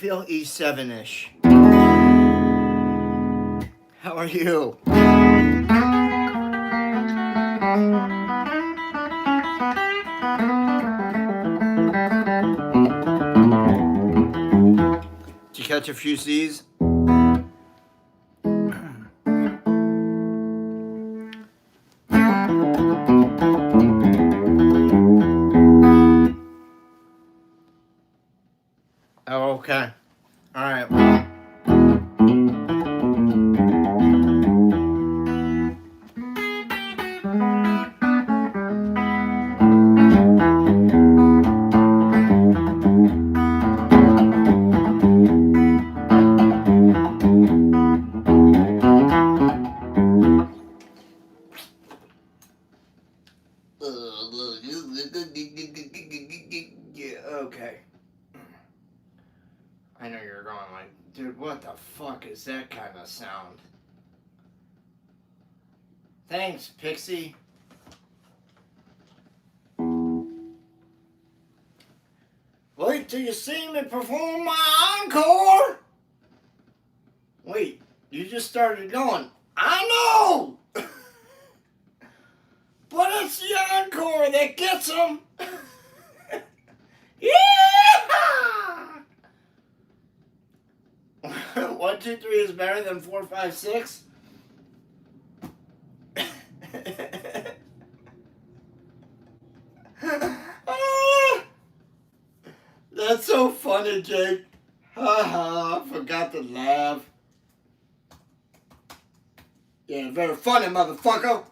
feel E7-ish. How are you? Did you catch a few C's? Oh, okay. All right. Well. Okay. I know you're going like, dude, what the fuck is that kind of sound? Thanks, Pixie. Wait till you see me perform my encore. Wait, you just started going, I know! But it's the encore that gets them. Yeah! 1, 2, 3 is better than 4, 5, 6. That's so funny, Jake. Haha, forgot to laugh. Yeah, very funny, motherfucker.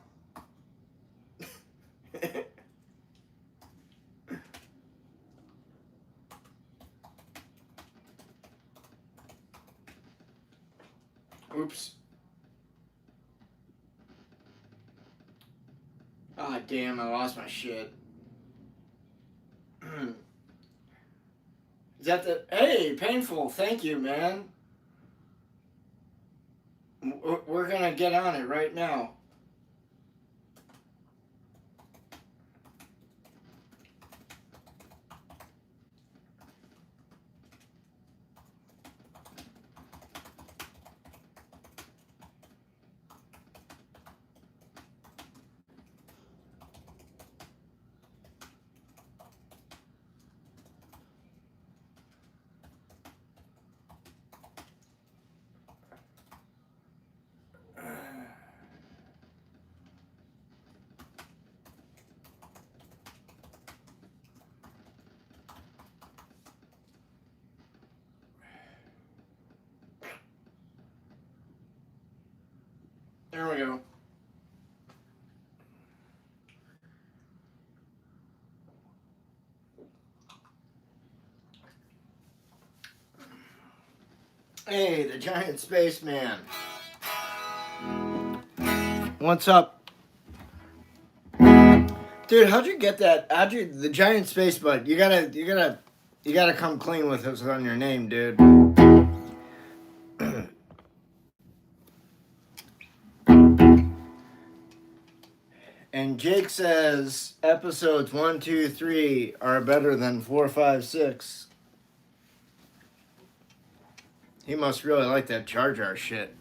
Oops. Ah, damn, I lost my shit. Is that the... Hey, Painful, thank you, man. We're gonna get on it right now. There we go. Hey, the giant spaceman. What's up? Dude, how'd you get that? The giant space bud? You gotta come clean with us on your name, dude. And Jake says episodes 1, 2, 3 are better than 4, 5, 6. He must really like that Jar Jar shit.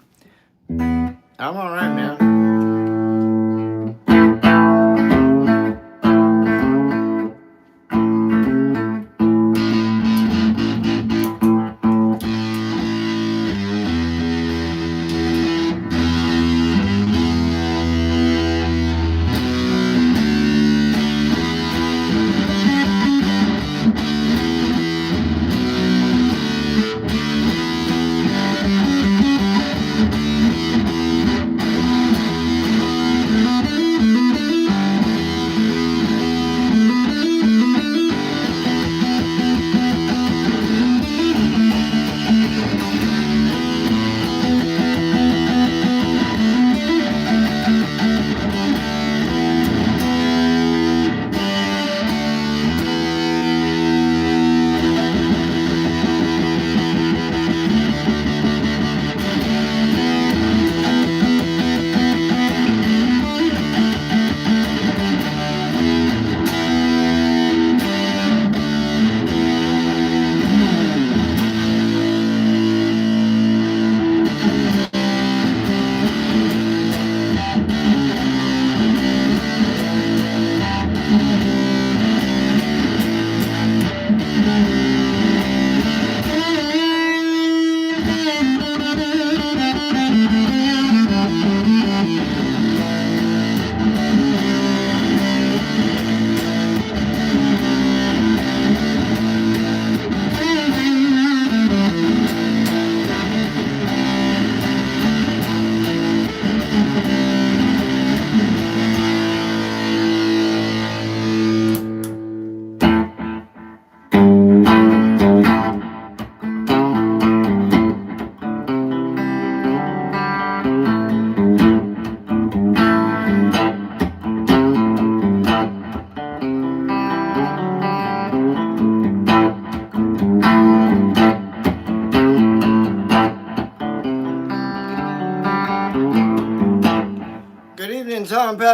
I'm alright, man.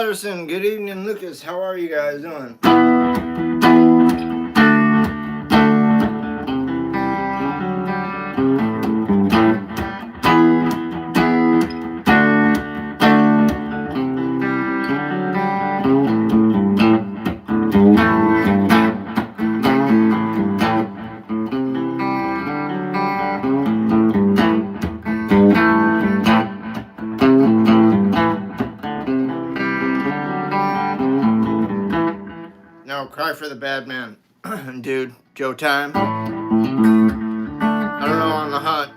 Patterson. Good evening, Lucas. How are you guys doing? No, cry for the bad man. Dude, Joe Time. I don't know, on the hunt.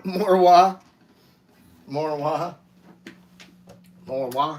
More wah. More wah. More wah.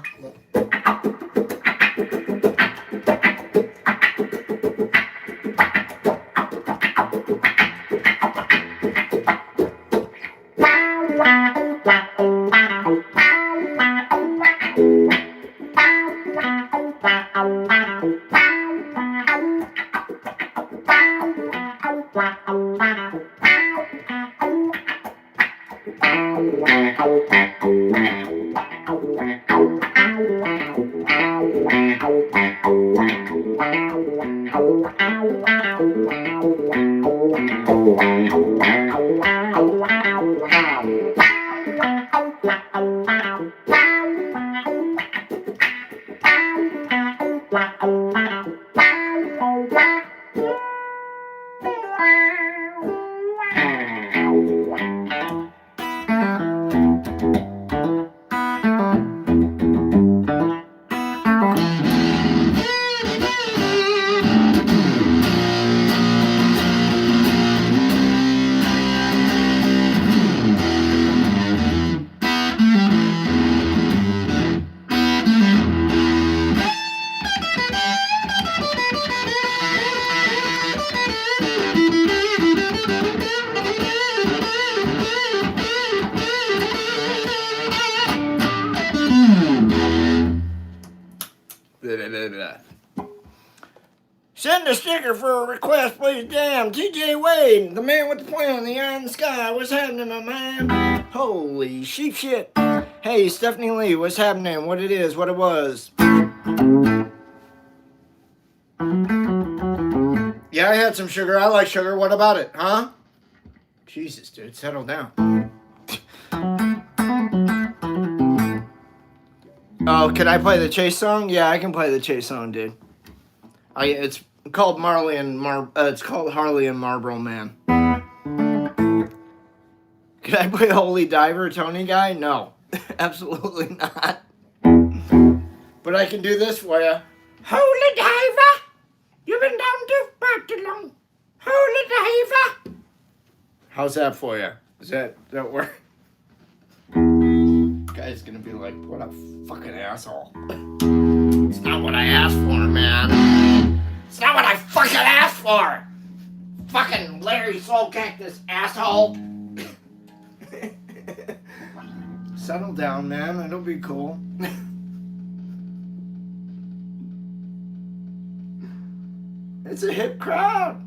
Send a sticker for a request, please. Damn, TJ Wade, the man with the plan, the eye in the sky. What's happening, my man? Holy sheep shit. Hey, Stephanie Lee, what's happening? What it is, what it was. Yeah, I had some sugar. I like sugar. What about it, huh? Jesus, dude, settle down. Oh, can I play the Chase song? Yeah, I can play the Chase song, dude. It's called it's called Harley and Marlboro Man. Can I play Holy Diver, Tony Guy? No, absolutely not. But I can do this for you. Holy Diver, you've been down too far too long. Holy Diver. How's that for you? Does that work? Guy's gonna be like, what a fucking asshole. It's not what I asked for, man. It's not what I fucking asked for. Fucking Larry Soulcactus, asshole. Settle down, man. It'll be cool. It's a hip crowd.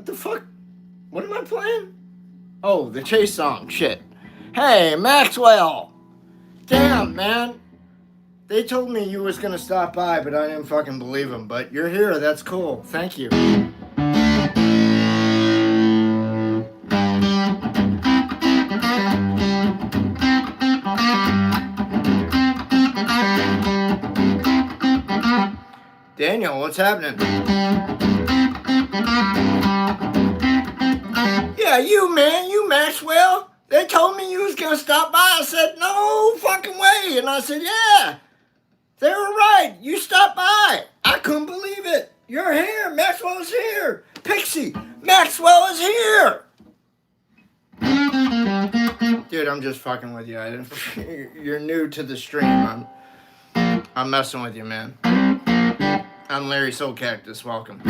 What the fuck? What am I playing? Oh, the Chase song. Shit. Hey, Maxwell. Damn, man. They told me you was gonna stop by, but I didn't fucking believe them. But you're here. That's cool. Thank you. Daniel, what's happening? Yeah, you, man. You, Maxwell. They told me you was gonna stop by. I said, no fucking way. And I said, yeah. They were right. You stopped by. I couldn't believe it. You're here. Maxwell is here. Pixie, Maxwell is here. Dude, I'm just fucking with you. You're new to the stream. I'm messing with you, man. I'm Larry Soulcactus. Welcome.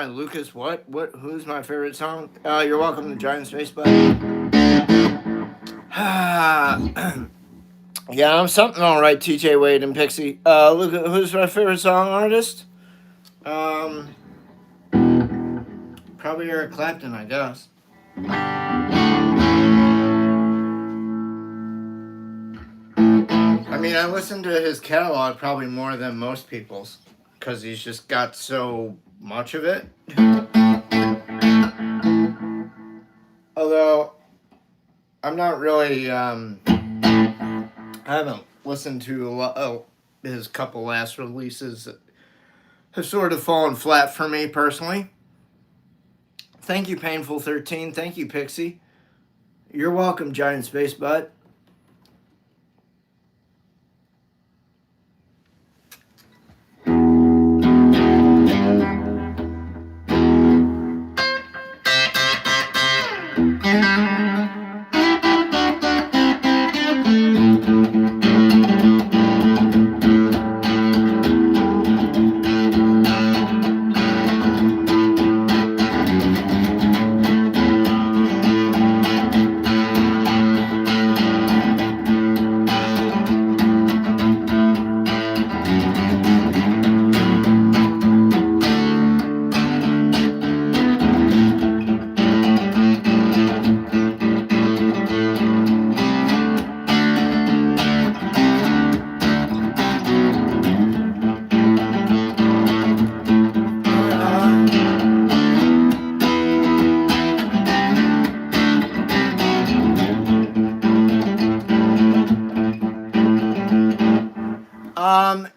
Lucas, what? Who's my favorite song? You're welcome to Giant Space Bud. Yeah, I'm something all right, TJ Wade and Pixie. Luca, who's my favorite song artist? Probably Eric Clapton, I guess. I mean, I listen to his catalog probably more than most people's, because he's just got so much of it. Although I'm not really I haven't listened to a lot of his couple last releases that have sort of fallen flat for me personally. Thank you, Painful 13. Thank you, Pixie. You're welcome, Giant Space Butt.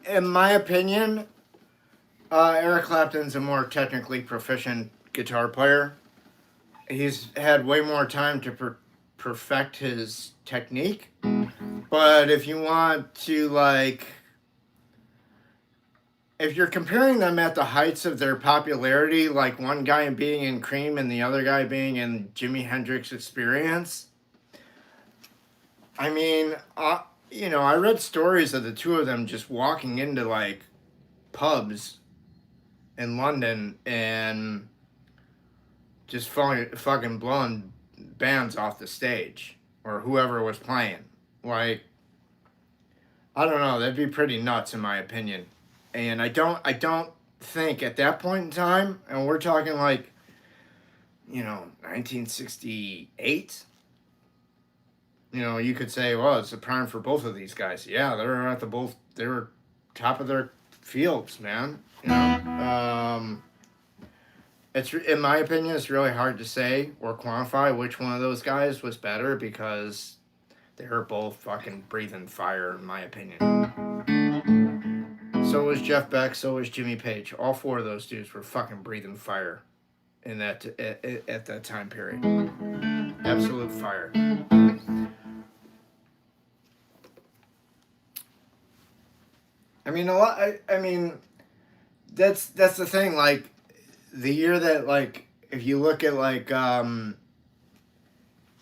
In my opinion, Eric Clapton's a more technically proficient guitar player. He's had way more time to perfect his technique. But if you want to, like, if you're comparing them at the heights of their popularity, like one guy being in Cream and the other guy being in Jimi Hendrix Experience, I mean, you know, I read stories of the two of them just walking into, like, pubs in London and just fucking blowing bands off the stage or whoever was playing. Like, I don't know, that'd be pretty nuts in my opinion. And I don't think at that point in time, and we're talking like, 1968. You could say, well, it's a prime for both of these guys. Yeah, they were top of their fields, man. It's, in my opinion, it's really hard to say or quantify which one of those guys was better because they were both fucking breathing fire, in my opinion. So was Jeff Beck, so was Jimmy Page. All four of those dudes were fucking breathing fire in that at that time period. Absolute fire. I mean, that's the thing. Like, the year that, like, if you look at, like,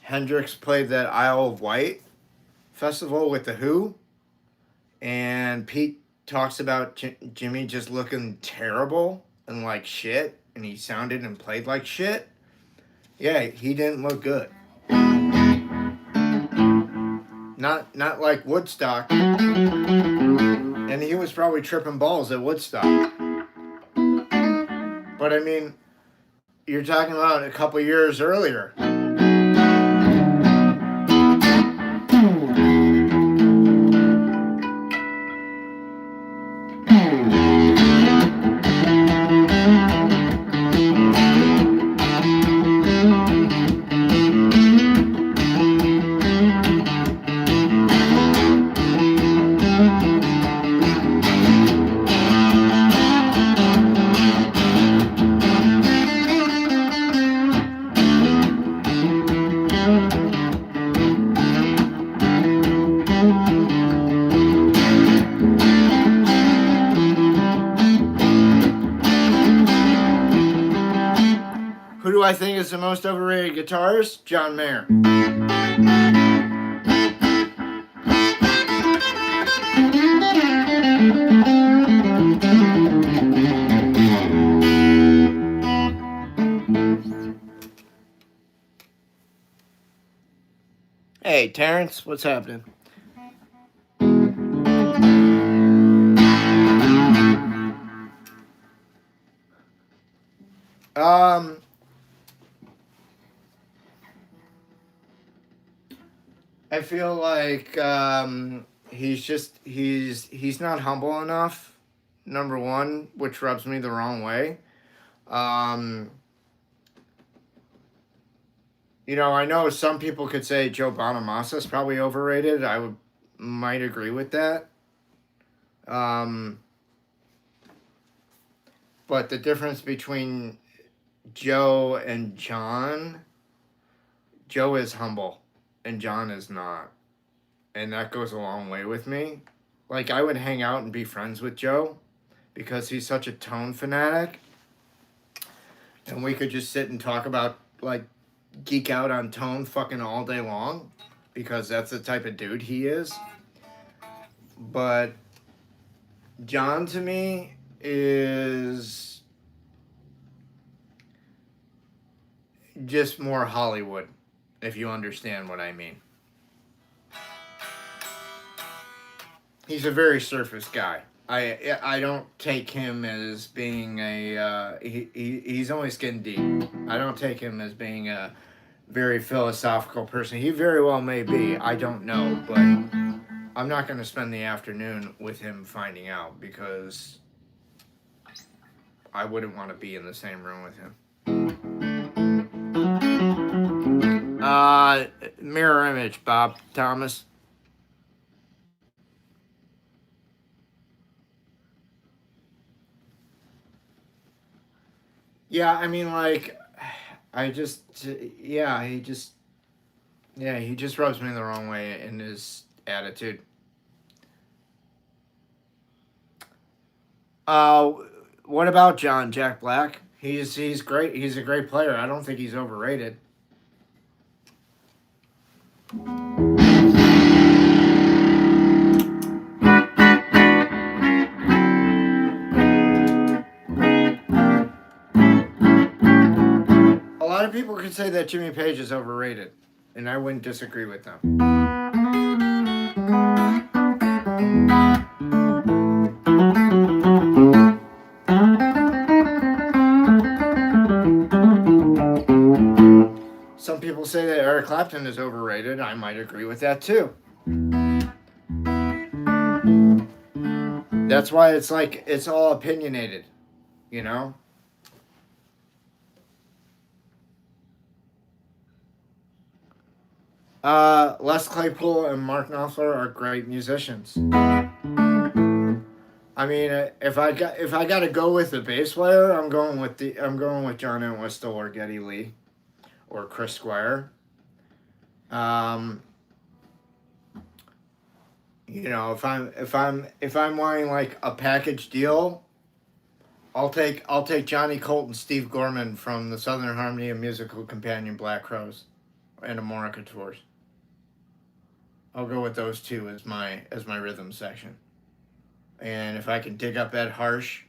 Hendrix played that Isle of Wight festival with The Who, and Pete talks about Jimmy just looking terrible and like shit, and he sounded and played like shit. Yeah, he didn't look good. Not like Woodstock. And he was probably tripping balls at Woodstock. But I mean, you're talking about a couple years earlier. Who do I think is the most overrated guitarist? John Mayer. Hey, Terrence, what's happening? I feel like he's not humble enough, number one, which rubs me the wrong way. I know some people could say Joe Bonamassa is probably overrated. Might agree with that. But the difference between Joe and John, Joe is humble and John is not. And that goes a long way with me. Like, I would hang out and be friends with Joe because he's such a tone fanatic. And we could just sit and talk about, like, geek out on tone fucking all day long because that's the type of dude he is. But John, to me, is just more Hollywood, if you understand what I mean. He's a very surface guy. I don't take him as being he's only skin deep. I don't take him as being a very philosophical person. He very well may be. I don't know, but I'm not going to spend the afternoon with him finding out because I wouldn't want to be in the same room with him. Mirror image, Bob Thomas. Yeah, I mean, like, he just rubs me the wrong way in his attitude. What about Jack Black? He's great. He's a great player. I don't think he's overrated. of people could say that Jimmy Page is overrated, and I wouldn't disagree with them. Some people say that Eric Clapton is overrated. I might agree with that too. That's why it's like, it's all opinionated, you know? Les Claypool and Mark Knopfler are great musicians. I mean, if I got to go with the bass player, I'm going with John Entwistle or Geddy Lee or Chris Squire. You know, if I'm wanting like a package deal, I'll take Johnny Colt and Steve Gorman from the Southern Harmony and Musical Companion Black Crowes and Amorica Tours. I'll go with those two as my rhythm section. And if I can dig up Ed Harsh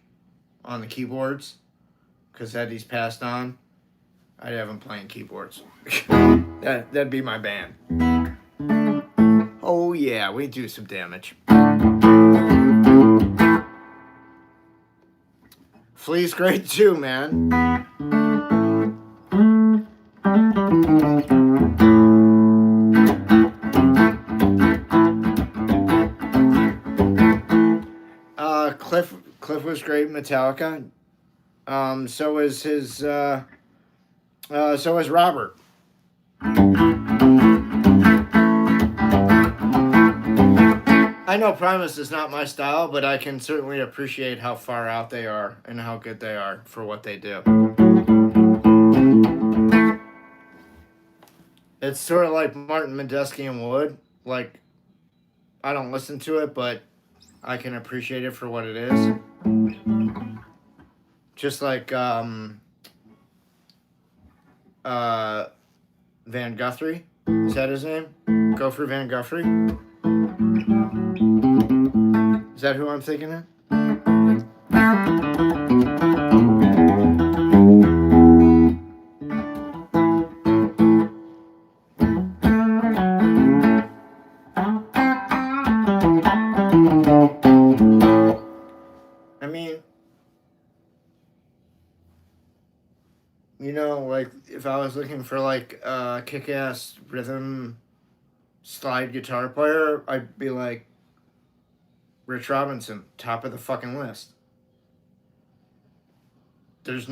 on the keyboards, because Eddie's passed on, I'd have him playing keyboards. That'd be my band. Oh yeah, we do some damage. Flea's great too, man. Cliff was great in Metallica. So is Robert. I know Primus is not my style, but I can certainly appreciate how far out they are and how good they are for what they do. It's sort of like Martin Medeski and Wood. Like, I don't listen to it, but I can appreciate it for what it is. Just like Van Guthrie. Is that his name? Gopher Van Guthrie? Is that who I'm thinking of? I mean, you know, like, if I was looking for, like, a kick-ass rhythm slide guitar player, I'd be like, Rich Robinson, top of the fucking list. There's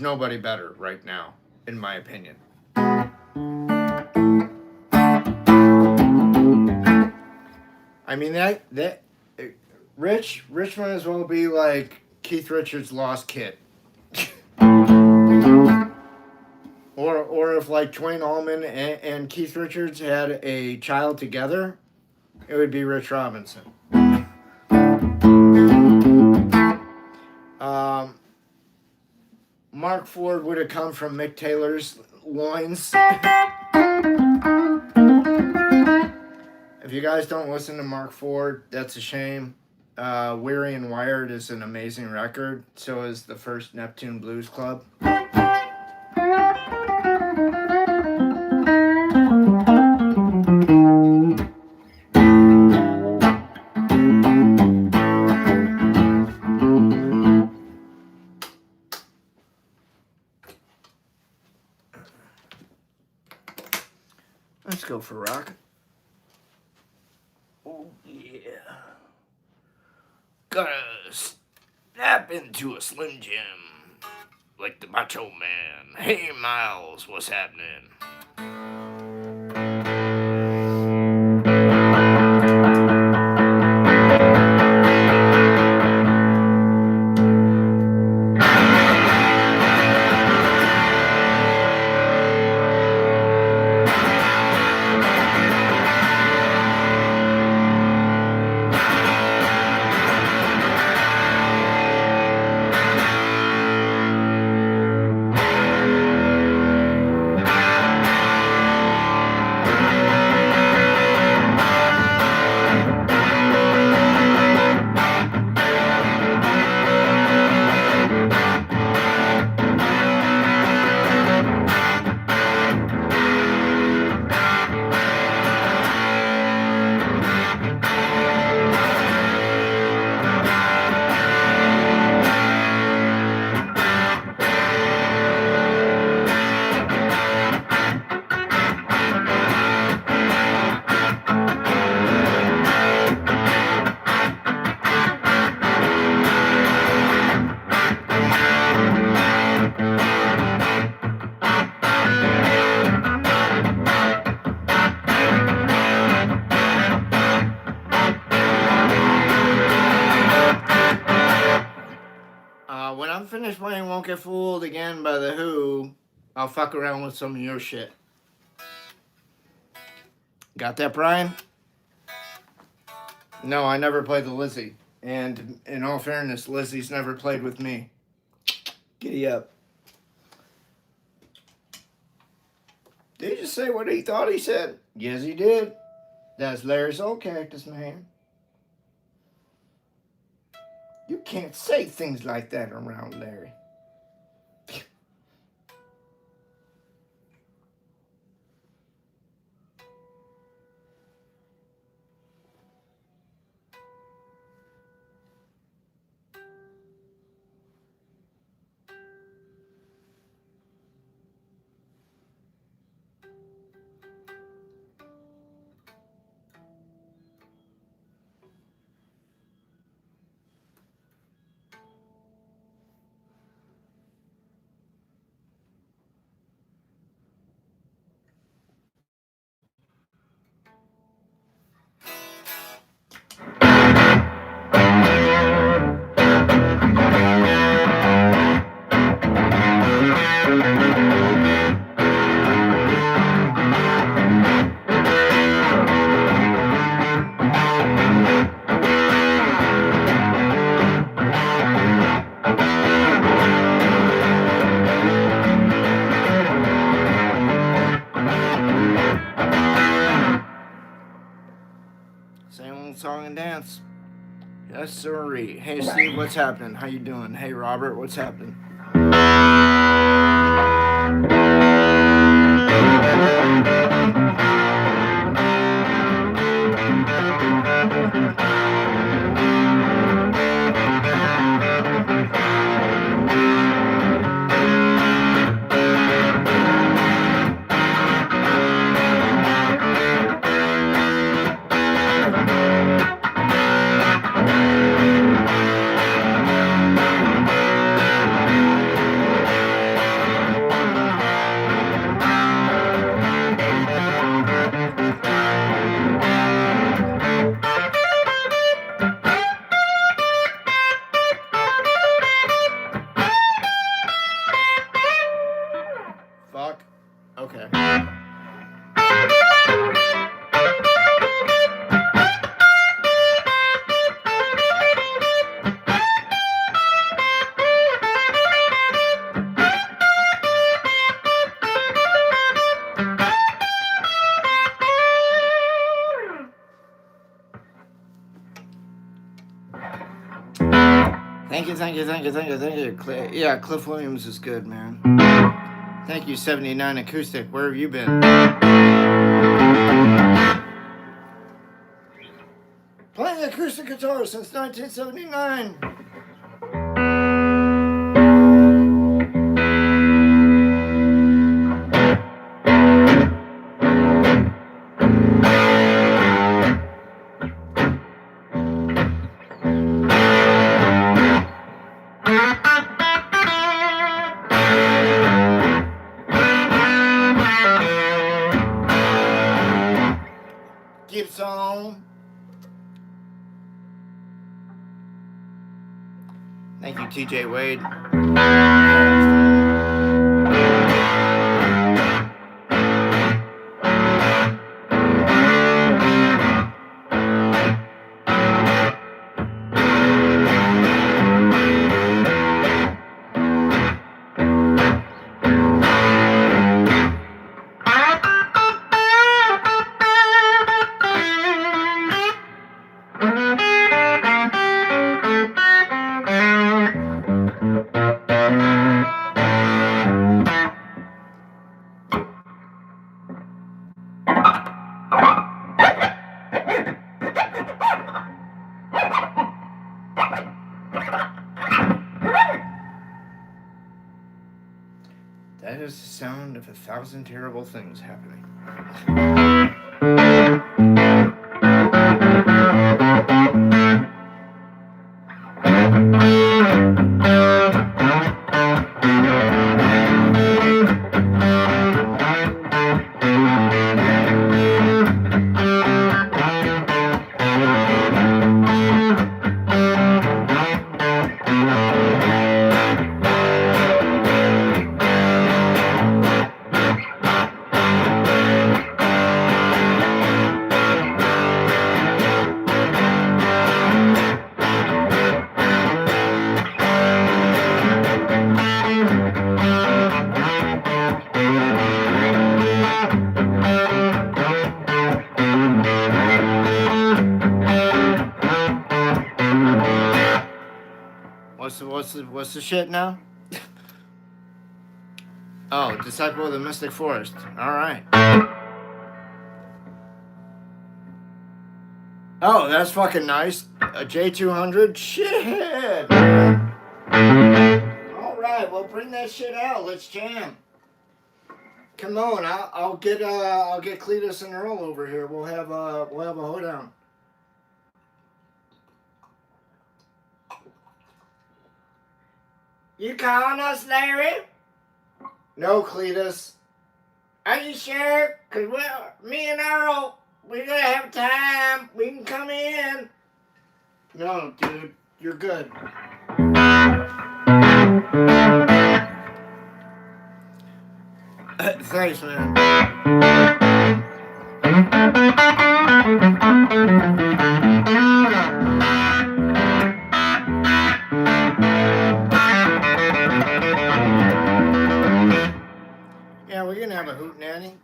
nobody better right now, in my opinion. I mean, Rich might as well be like Keith Richards' lost kid. Or if like Twain Allman and Keith Richards had a child together, it would be Rich Robinson. Mark Ford would have come from Mick Taylor's loins. If you guys don't listen to Mark Ford, that's a shame. Weary and Wired is an amazing record. So is the first Neptune Blues Club. Let's go for rock. Oh yeah. Gotta snap into a Slim Jim like the Macho Man. Hey Miles, what's happening? finish playing Won't Get Fooled again by The Who, I'll fuck around with some of your shit. Got that, Brian? No, I never played the Lizzie. And in all fairness, Lizzie's never played with me. Giddy up. Did he just say what he thought he said? Yes, he did. That's Larry Soulcactus, man. You can't say things like that around Larry. Song and dance. Yes, sirree. Hey, Steve, what's happening? How you doing? Hey, Robert, what's happening? Okay. Thank you. Yeah, Cliff Williams is good, man. Thank you, 79 Acoustic. Where have you been? Playing acoustic guitar since 1979. Keeps on. Thank you, TJ Wade. That is the sound of 1,000 terrible things happening. what's the shit now? Oh, Disciple of the Mystic Forest. All right. Oh, that's fucking nice. A J200. Shit. All right, well, bring that shit out. Let's jam. Come on, I'll get Cletus and Earl over here. We'll have a hoedown. You calling us, Larry? No, Cletus. Are you sure? Cause me and Earl, we're gonna have time. We can come in. No, dude, you're good. Thanks, man. Yeah, we're gonna have a hootenanny.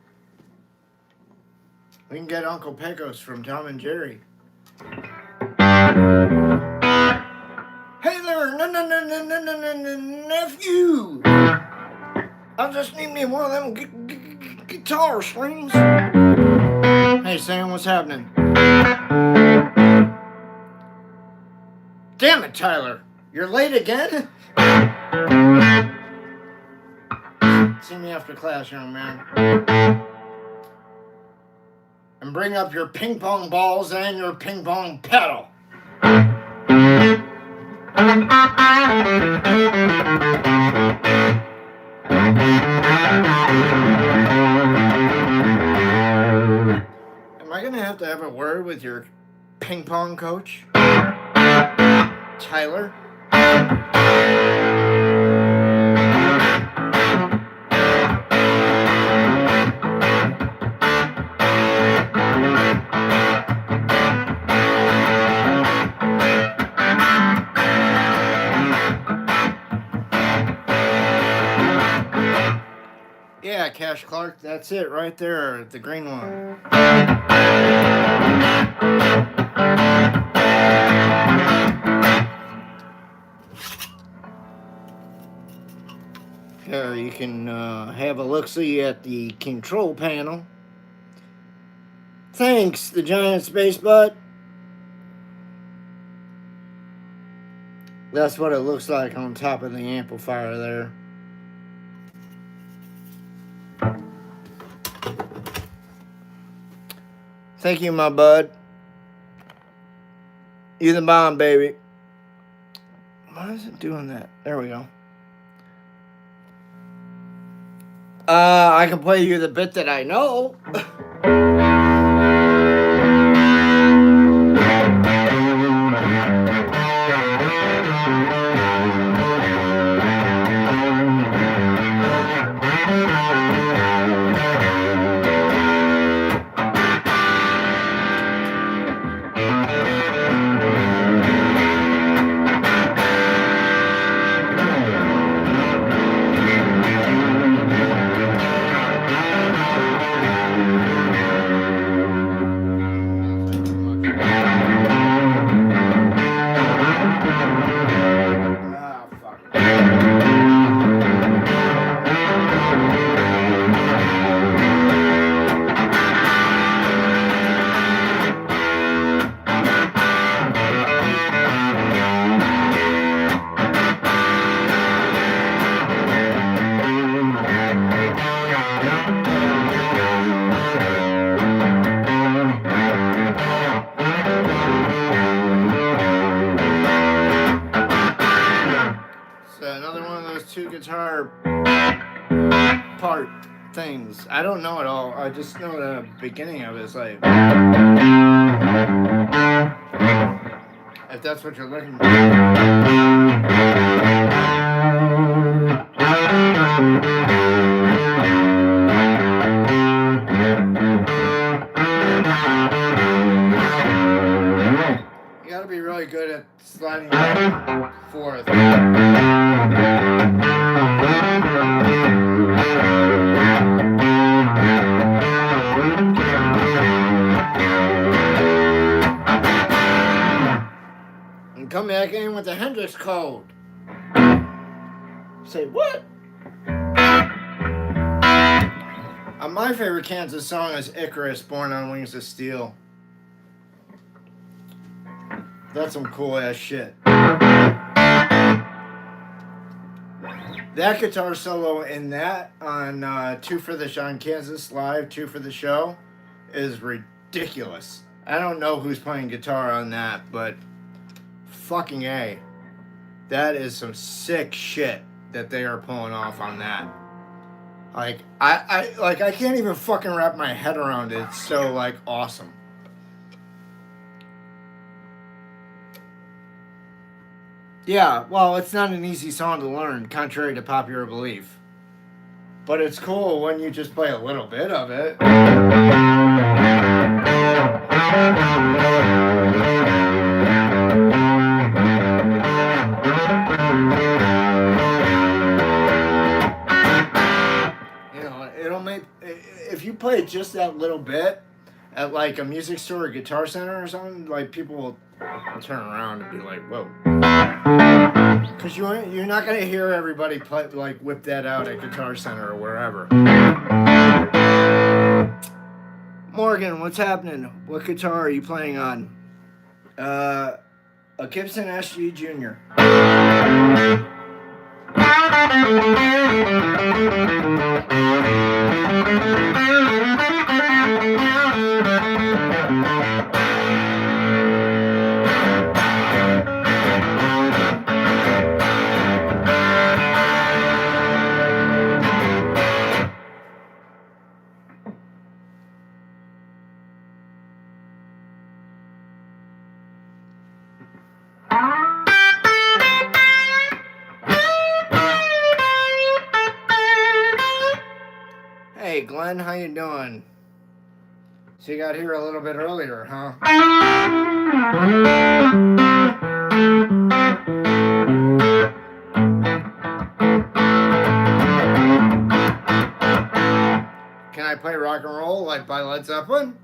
We can get Uncle Pecos from Tom and Jerry. Hey there, nephew. I just need me one of them guitar strings. Hey Sam, what's happening? Damn it, Tyler. You're late again? See me after class, young man. And bring up your ping pong balls and your ping pong paddle. Am I gonna have to have a word with your ping pong coach, Tyler? Yeah, Cash Clark, that's it right there, the green one. Here you can have a look-see at the control panel. Thanks, the giant space butt. That's what it looks like on top of the amplifier there. Thank you, my bud. You the bomb, baby. Why is it doing that? There we go. I can play you the bit that I know. Guitar part things. I don't know it all. I just know the beginning of it is like, if that's what you're looking for. You gotta be really good at sliding back and forth. And come back in with the Hendrix code. Say what? My favorite Kansas song is Icarus, Born on Wings of Steel. That's some cool ass shit. That guitar solo in that on Two for the Shine Kansas Live, Two for the Show, is ridiculous. I don't know who's playing guitar on that, but fucking A. That is some sick shit that they are pulling off on that. Like, I can't even fucking wrap my head around it. It's so, like, awesome. Yeah, well, it's not an easy song to learn, contrary to popular belief. But it's cool when you just play a little bit of it. You know, it'll make... If you play just that little bit at, like, a music store or Guitar Center or something, like, people will turn around and be like, whoa. Because you're not going to hear everybody play, like, whip that out at Guitar Center or wherever. Morgan, what's happening? What guitar are you playing on? A Gibson SG Jr. Hey Glenn, how you doing? So you got here a little bit earlier, huh? Can I play rock and roll like by Led Zeppelin?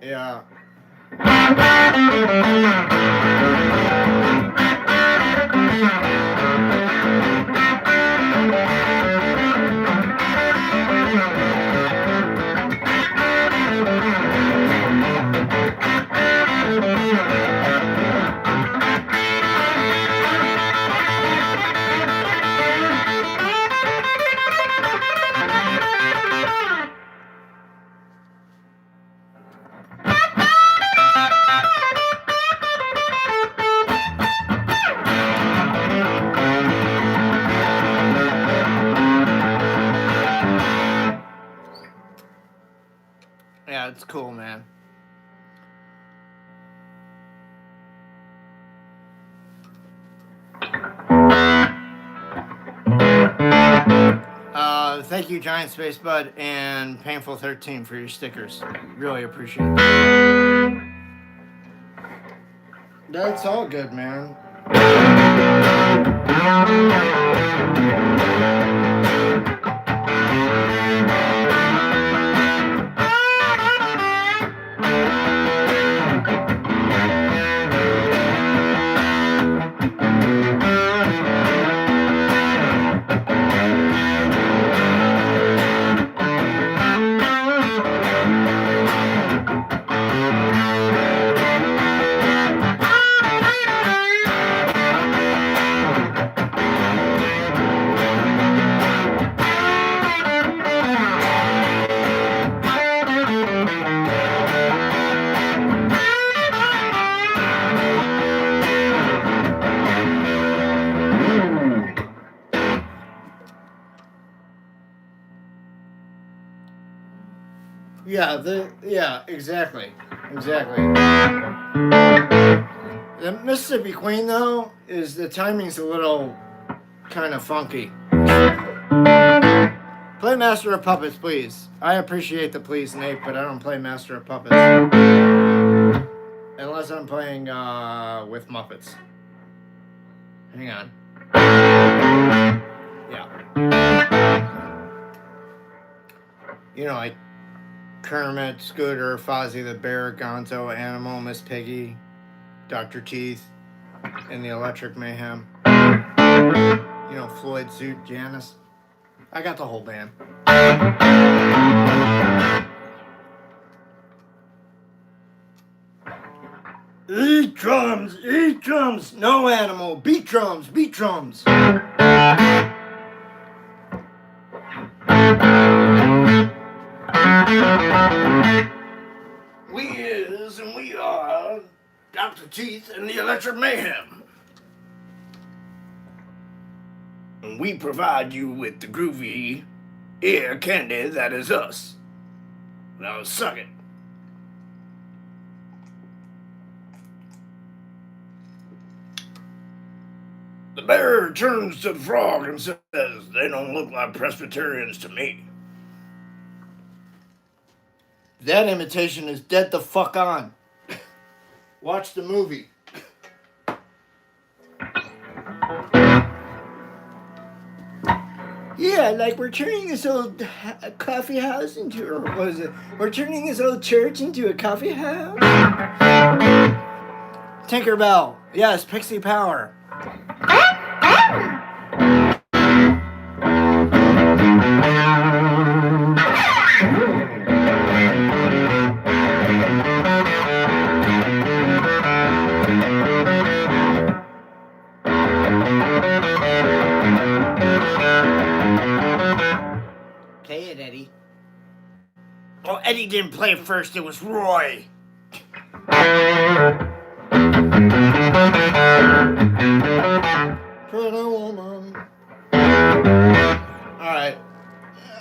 Yeah. Yeah, it's cool, man. Thank you, Giant Space Bud and Painful 13 for your stickers. Really appreciate it. That's all good, man. Yeah, exactly. The Mississippi Queen, though, is the timing's a little kind of funky. Play Master of Puppets, please. I appreciate the please, Nate, but I don't play Master of Puppets. Unless I'm playing with Muppets. Hang on. Yeah. You know, like Kermit, Scooter, Fozzie the Bear, Gonzo, Animal, Miss Piggy, Dr. Teeth, and the Electric Mayhem. You know, Floyd, Zoot, Janice. I got the whole band. Eat drums, no Animal, beat drums. We is and we are Dr. Teeth and the Electric Mayhem. And we provide you with the groovy ear candy that is us. Now suck it. The bear turns to the frog and says, "They don't look like Presbyterians to me." That imitation is dead the fuck on. Watch the movie. Yeah, like we're turning this old coffee house into, or what is it? We're turning this old church into a coffee house? Tinkerbell. Yes, Pixie Power. Play it, Eddie. Oh, Eddie didn't play first, it was Roy. Pretty woman. Alright.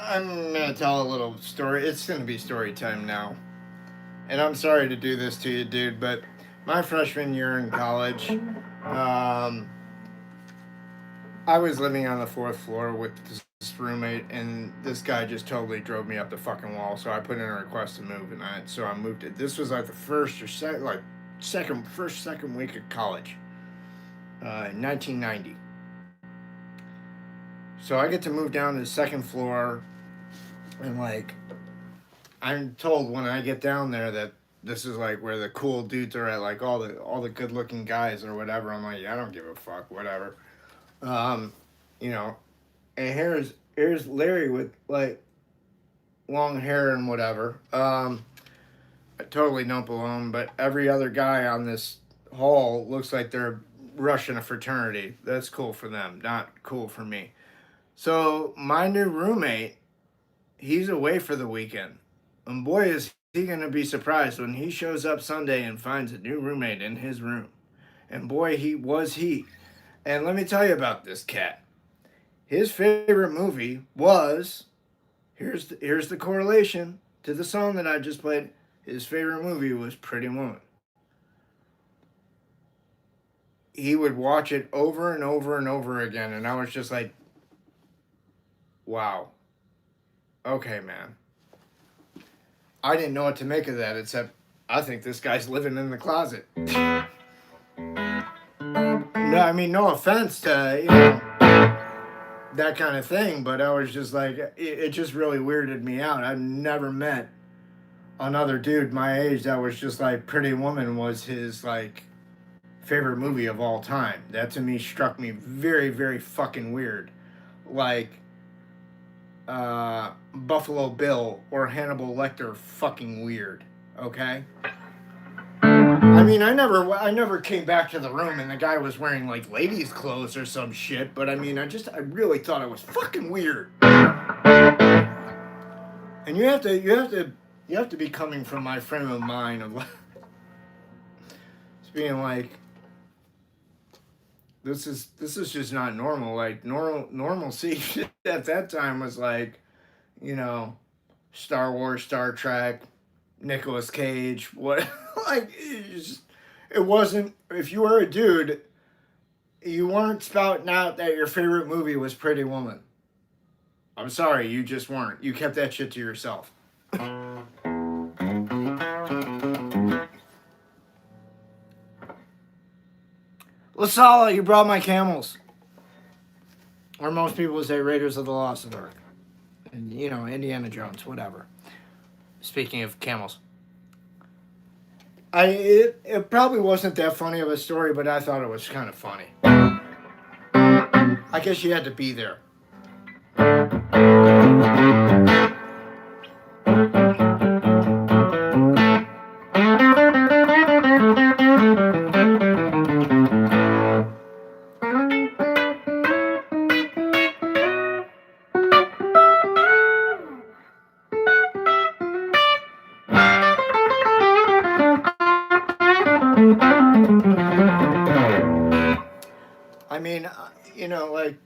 I'm gonna tell a little story. It's gonna be story time now. And I'm sorry to do this to you, dude, but my freshman year in college, I was living on the 4th floor with this roommate, and this guy just totally drove me up the fucking wall. So I put in a request to move, and so I moved it. This was like the first second week of college, in 1990. So I get to move down to the 2nd floor, and like, I'm told when I get down there that this is like where the cool dudes are at, like all the good looking guys or whatever. I'm like, yeah, I don't give a fuck, whatever. You know, and here's Larry with like long hair and whatever. I totally don't belong, but every other guy on this hall looks like they're rushing a fraternity. That's cool for them, not cool for me. So my new roommate, he's away for the weekend. And boy, is he going to be surprised when he shows up Sunday and finds a new roommate in his room. And boy, he. And let me tell you about this cat. His favorite movie was, here's the correlation to the song that I just played. His favorite movie was Pretty Woman. He would watch it over and over and over again, and I was just like, wow. Okay, man. I didn't know what to make of that, except I think this guy's living in the closet. No, I mean, no offense to, you know, that kind of thing, but I was just like, it just really weirded me out. I've never met another dude my age that was just like Pretty Woman was his, like, favorite movie of all time. That to me struck me very, very fucking weird. Like, Buffalo Bill or Hannibal Lecter fucking weird, okay? I mean, I never came back to the room and the guy was wearing like ladies' clothes or some shit, but I mean, I really thought it was fucking weird. And you have to be coming from my frame of mind of like, it's being like, this is just not normal. Like normalcy at that time was like, you know, Star Wars, Star Trek, Nicolas Cage, what like it wasn't if you were a dude, you weren't spouting out that your favorite movie was Pretty Woman. I'm sorry, you just weren't. You kept that shit to yourself. Lasala, you brought my camels. Or most people would say Raiders of the Lost Ark. And, you know, Indiana Jones, whatever. Speaking of camels. It probably wasn't that funny of a story, but I thought it was kind of funny. I guess you had to be there. I mean, you know, like,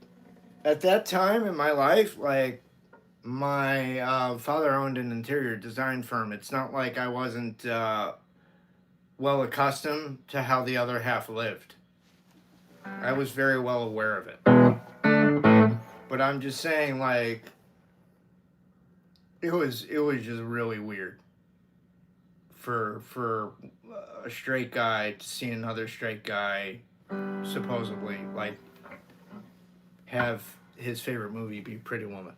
at that time in my life, like, my father owned an interior design firm. It's not like I wasn't well accustomed to how the other half lived. I was very well aware of it. But I'm just saying, like, it was just really weird for a straight guy to see another straight guy supposedly like have his favorite movie be Pretty Woman.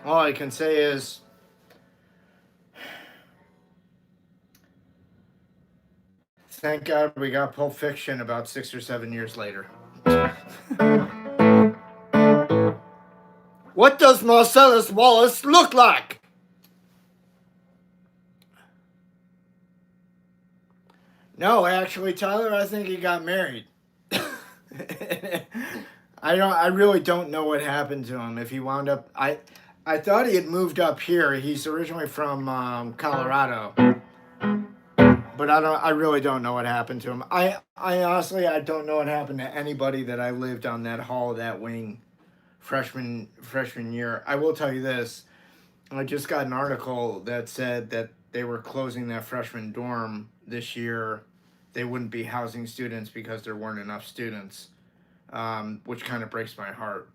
All I can say is thank God we got Pulp Fiction about 6 or 7 years later. What does Marcellus Wallace look like? No, actually, Tyler, I think he got married. I really don't know what happened to him. If he wound up, I thought he had moved up here. He's originally from Colorado, but I really don't know what happened to him. I honestly I don't know what happened to anybody that I lived on that hall, that wing, freshman year. I will tell you this: I just got an article that said that they were closing that freshman dorm this year. They wouldn't be housing students because there weren't enough students, which kind of breaks my heart.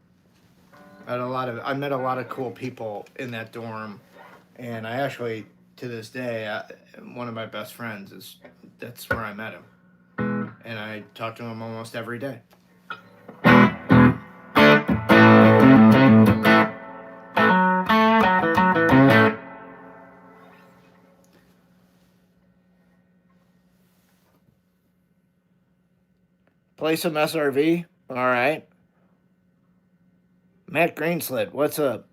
I met a lot of cool people in that dorm, and I actually, to this day, one of my best friends that's where I met him, and I talk to him almost every day. Play some SRV? All right. Matt Greenslit, what's up?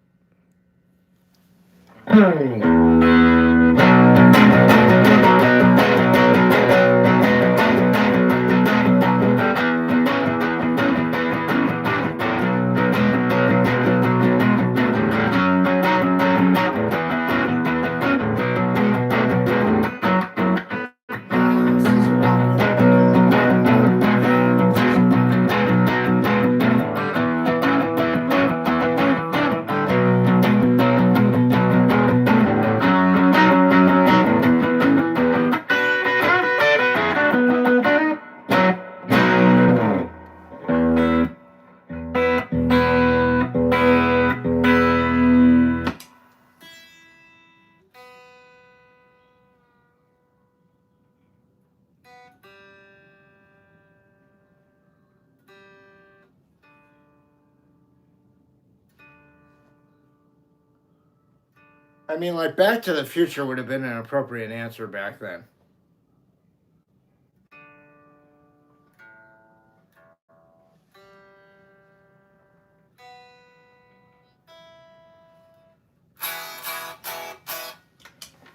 I mean, like, Back to the Future would have been an appropriate answer back then.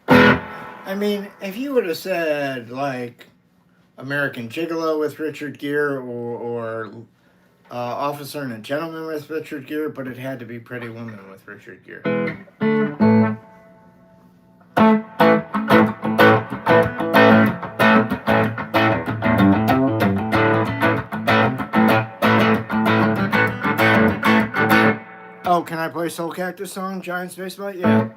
I mean, if you would have said, like, American Gigolo with Richard Gere or Officer and a Gentleman with Richard Gere, but it had to be Pretty Woman with Richard Gere. can I play Soulcactus song, Giant Spacebutt? Yeah.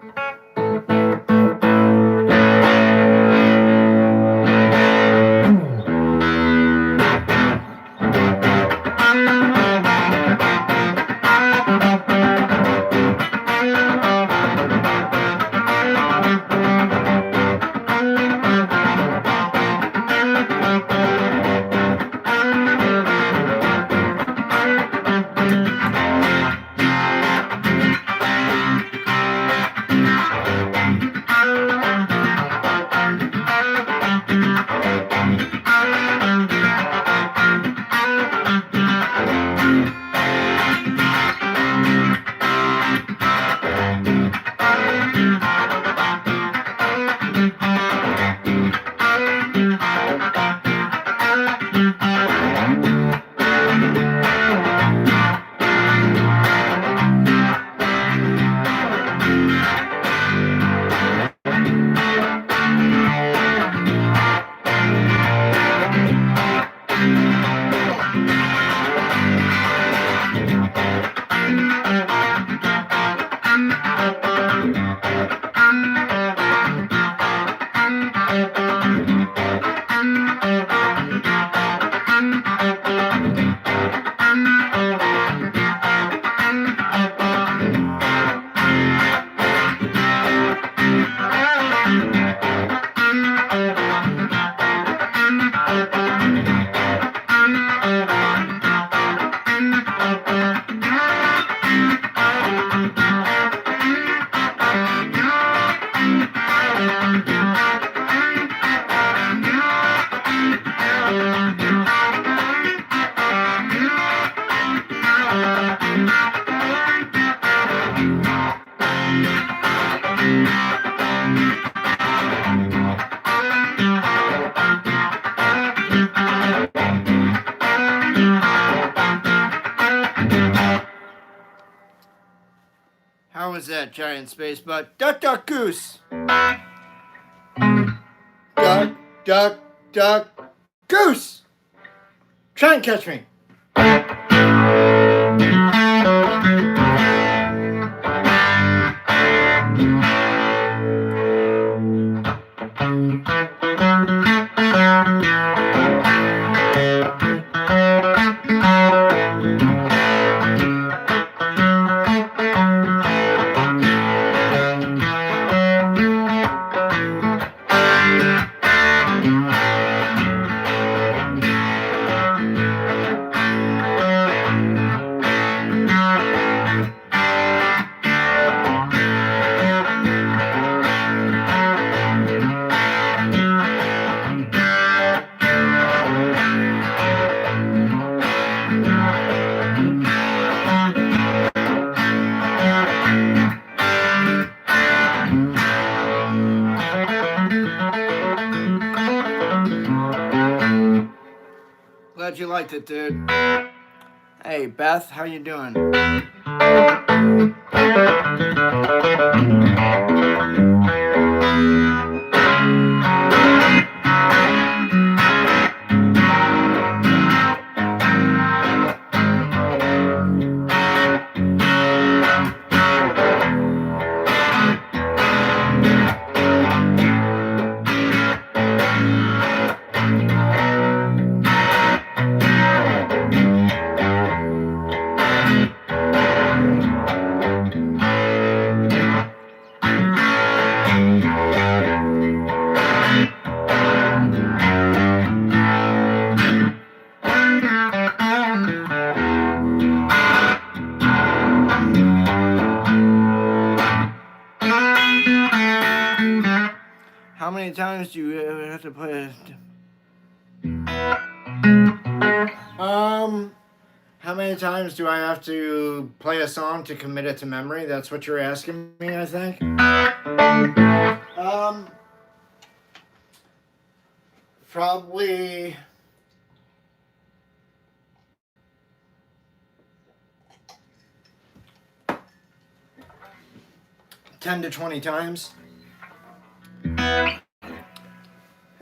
How was that, Giant Spacebutt? Duck, duck, goose. Duck, duck, duck, goose. Try and catch me. Glad you liked it, dude. Hey, Beth, how you doing? How many times do you have to play it? How many times do I have to play a song to commit it to memory? That's what you're asking me, I think. Probably 10 to 20 times.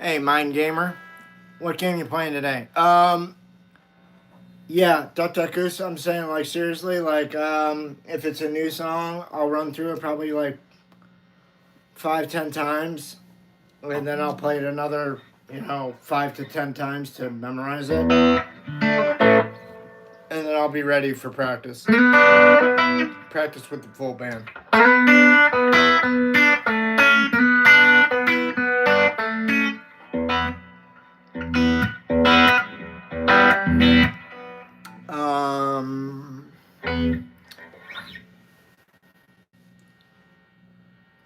Hey, Mind Gamer. What game you playing today? Yeah, Duck Duck Goose. I'm saying like seriously, like if it's a new song, I'll run through it probably like 5, 10 times, and then I'll play it another 5 to 10 times to memorize it, and then I'll be ready for practice. Practice with the full band.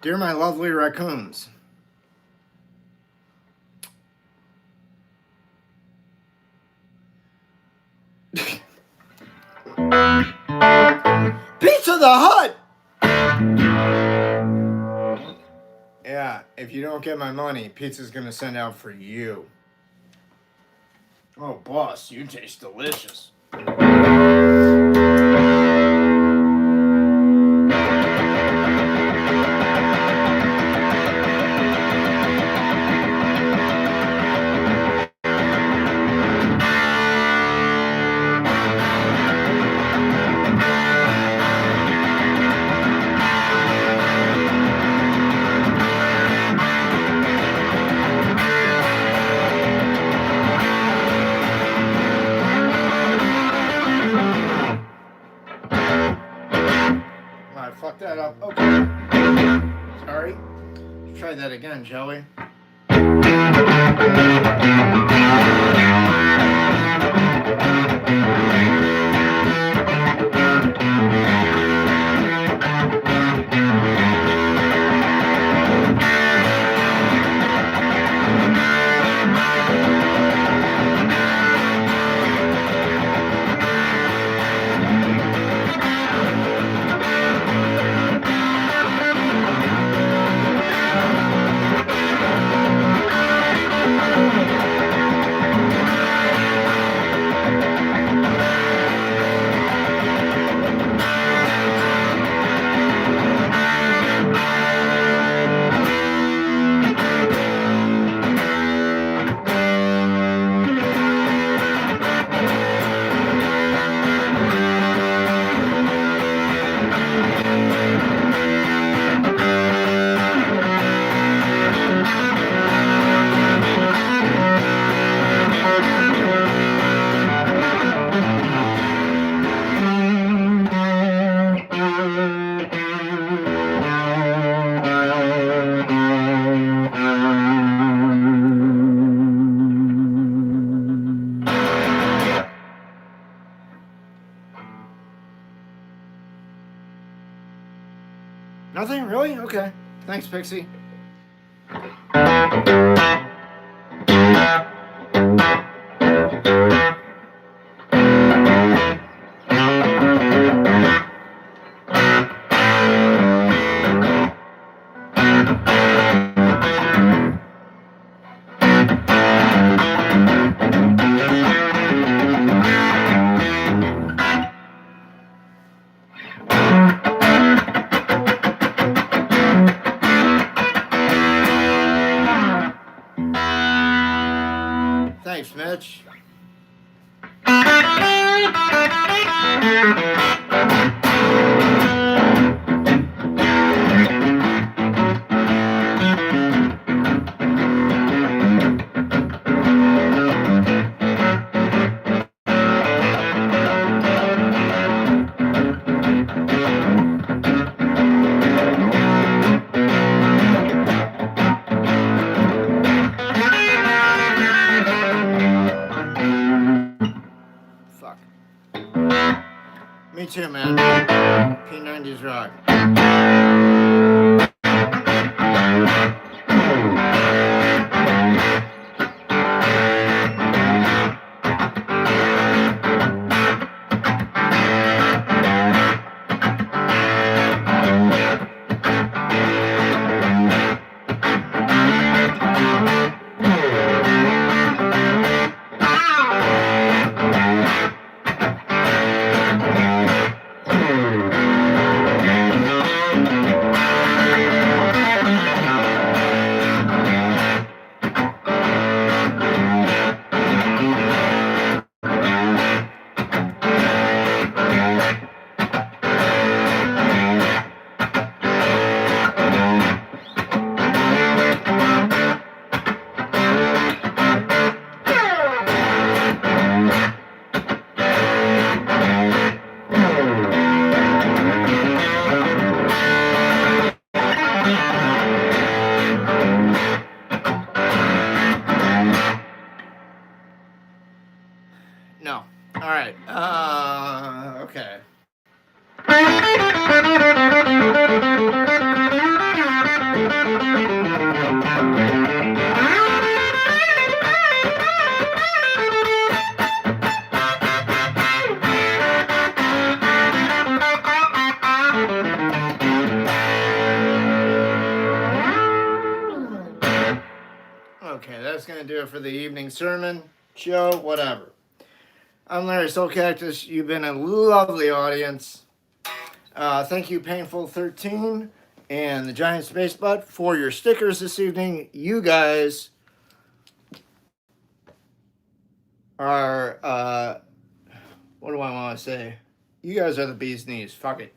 Dear my lovely raccoons. Pizza the Hut! Yeah, if you don't get my money, pizza's gonna send out for you. Oh, boss, you taste delicious. Fuck that up. Okay. Sorry. Let's try that again, shall we? Nothing? Really? Okay. Thanks, Pixie. Thanks, Mitch. Me too, man. P90s rock. Alright, okay. Okay, that's going to do it for the evening sermon, show, whatever. I'm Larry Soulcactus. You've been a lovely audience. Thank you, Painful13 and the Giant Space Butt, for your stickers this evening. You guys are, what do I want to say? You guys are the bee's knees. Fuck it.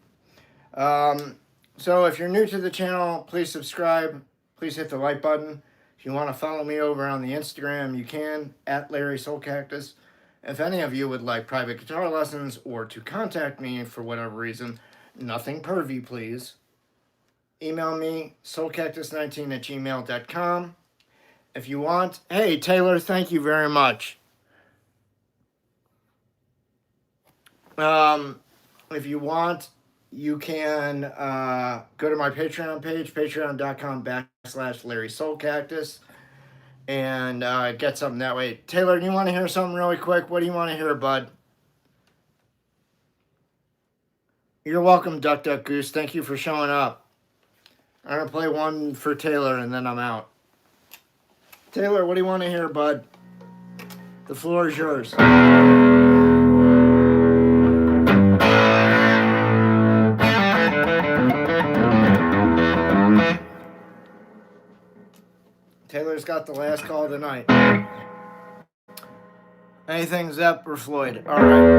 So if you're new to the channel, please subscribe. Please hit the like button. If you want to follow me over on the Instagram, you can, at Larry Soulcactus. If any of you would like private guitar lessons or to contact me for whatever reason, nothing pervy, please, email me, soulcactus19@gmail.com. If you want, hey, Taylor, thank you very much. If you want, you can go to my Patreon page, patreon.com/Larry Soulcactus, and get something that way. Taylor, do you want to hear something really quick? What do you want to hear, bud? You're welcome, Duck Duck Goose. Thank you for showing up. I'm going to play one for Taylor, and then I'm out. Taylor, what do you want to hear, bud? The floor is yours. Taylor's got the last call tonight. Anything Zepp or Floyd? All right.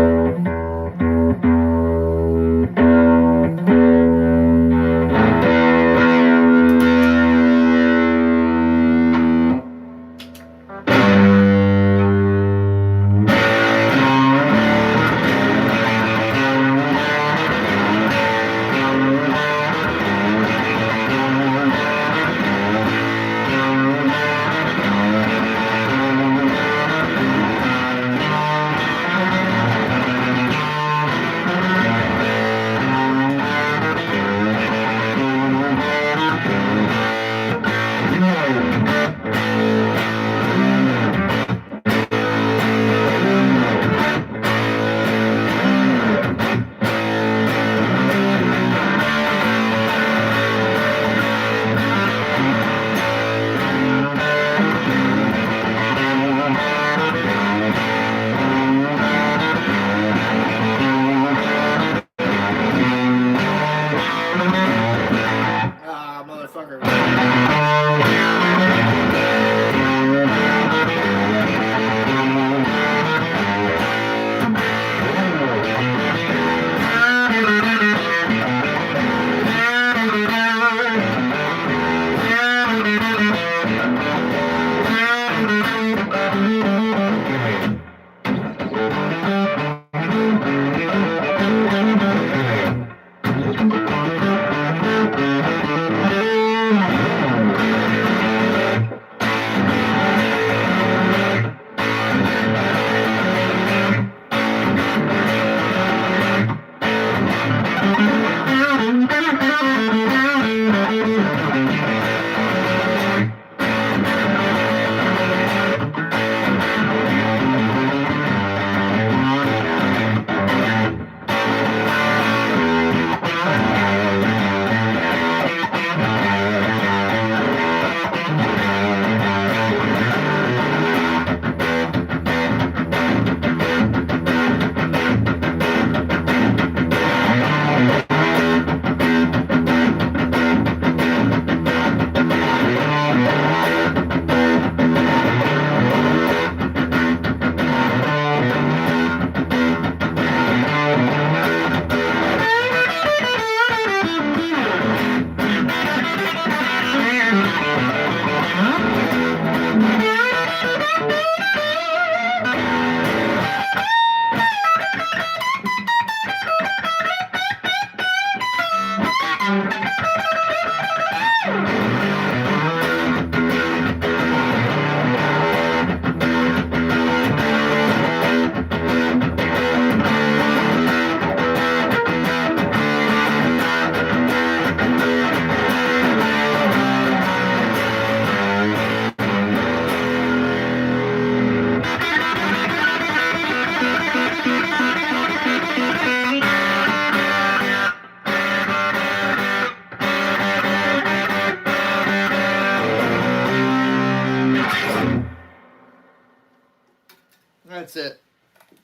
That's it.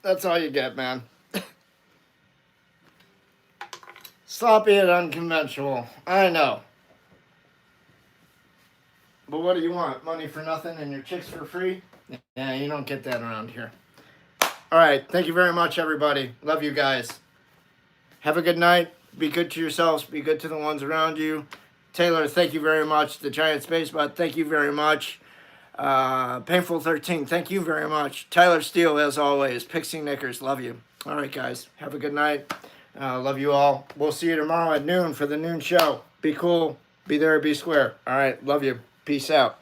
That's all you get, man. Sloppy and unconventional. I know. But what do you want? Money for nothing and your chicks for free? Yeah, you don't get that around here. All right. Thank you very much, everybody. Love you guys. Have a good night. Be good to yourselves. Be good to the ones around you. Taylor, thank you very much. The Giant Space Bot, thank you very much. Painful 13, thank you very much. Tyler Steele, as always. Pixie Knickers, love you. All right, guys. Have a good night. Love you all. We'll see you tomorrow at noon for the noon show. Be cool. Be there. Be square. All right. Love you. Peace out.